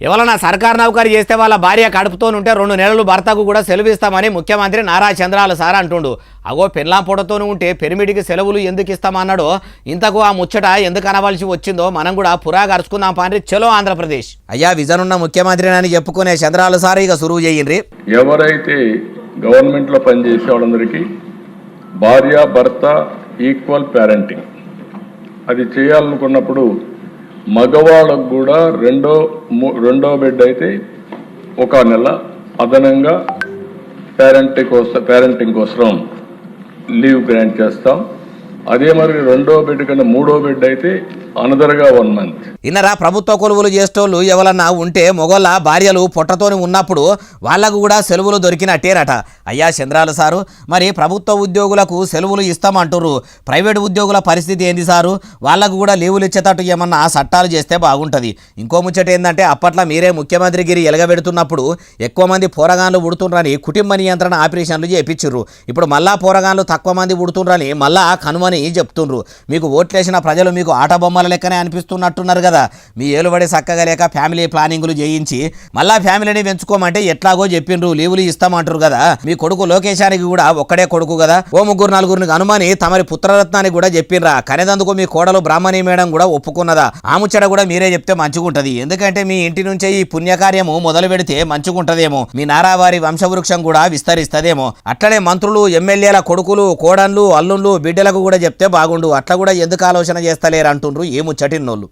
ఎవరన్నా సర్కారు నౌకరీ చేస్తే వాళ్ళ భార్య కడుపుతోనుంటే 2 నెలలు భర్తకు కూడా సెలవు ఇస్తామని ముఖ్యమంత్రి నారా చంద్రాల సార్ అంటుండు. అగో పెళ్ళాం పొడతోను ఉంటే పెరిమిడికి సెలవులు ఎందుకు ఇస్తామన్నాడో ఇంతకు ఆ ముచ్చట ఎందుకు అనవలసి వచ్చిందో మనం కూడా పురాగరుచుకుందాం పాండ్రి. చలో ఆంధ్రప్రదేశ్. అయ్యా విజన్ ఉన్న ముఖ్యమంత్రి అని చెప్పుకునే చంద్రాల సార్ ఇక సురువు చేయండి. ఎవరైతే గవర్నమెంట్ లో పనిచేసే వాళ్ళందరికీ భార్య భర్త ఈక్వల్ పేరెంటింగ్ అది చేయాలనుకున్నప్పుడు మగవాళ్ళకు కూడా రెండో బిడ్డ అయితే 1 నెల అదనంగా పేరెంటింగ్ కోసం లీవ్ గ్రాంట్ చేస్తాం. అదే మరి 2వ బిడ్డ కన్నా 3వ బిడ్డ అయితే అనదర్గా 1 మంత్. ఇన్నరా ప్రభుత్వ కొలువులు చేసేటోళ్ళు ఎవరన్నా ఉంటే మొగోళ్ళ భార్యలు పొట్టతోని ఉన్నప్పుడు వాళ్లకు కూడా సెలవులు దొరికినట్టేనట. అయ్యా చంద్రాల సారు, మరి ప్రభుత్వ ఉద్యోగులకు సెలవులు ఇస్తామంటారు, ప్రైవేట్ ఉద్యోగుల పరిస్థితి ఏంది సారు? వాళ్లకు కూడా లీవులు ఇచ్చేటట్టు ఏమన్నా చట్టాలు చేస్తే బాగుంటుంది. ఇంకో ముచ్చట ఏంటంటే అప్పట్లో మీరే ముఖ్యమంత్రిగిరి ఎలగబెడుతున్నప్పుడు ఎక్కువ మంది పోరగాన్లు పుడుతుండ్రని కుటుంబ నియంత్రణ ఆపరేషన్లు చేయించిర్రు. ఇప్పుడు మళ్ళా పోరగాన్లు తక్కువ మంది పుడుతుండ్రని మళ్ళా కనుమని చెప్తుండ్రు. మీకు ఓట్లేసిన ప్రజలు మీకు ఆట బొమ్మల లెక్కనే అనిపిస్తున్నట్టున్నారు కదా. మీ ఏలుబడి చక్కగా లేక ఫ్యామిలీ ప్లానింగ్లు చేయించి మళ్ళా ఫ్యామిలీని పెంచుకోమంటే ఎట్లాగో చెప్పిండ్రు, లీవులు ఇస్తామంటారు కదా. మీ కొడుకు లోకేశానికి కూడా ఒక్కడే కొడుకు కదా, ఓ 3-4 అనుమని తమరి పుత్రరత్నాన్ని కూడా చెప్పిండ్రా. కనేదందుకు మీ కోడలు బ్రాహ్మణి మేడం కూడా ఒప్పుకున్నదా? ఆ ముచ్చట కూడా మీరే చెప్తే మంచిగుంటది. ఎందుకంటే మీ ఇంటి నుంచే ఈ పుణ్యకార్యము మొదలు పెడితే మంచిగుంటదేమో, మీ నారావారి వంశవృక్షం కూడా విస్తరిస్తదేమో. అట్లనే మంత్రులు ఎమ్మెల్యేల కొడుకులు కోడన్లు అల్లుళ్ళు బిడ్డలకు కూడా చెప్తే బాగుండు. అట్లా కూడా ఎందుకు ఆలోచన చేస్తలేరు అంటుండ్రు ఏ ముచ్చటిన్నోళ్ళు.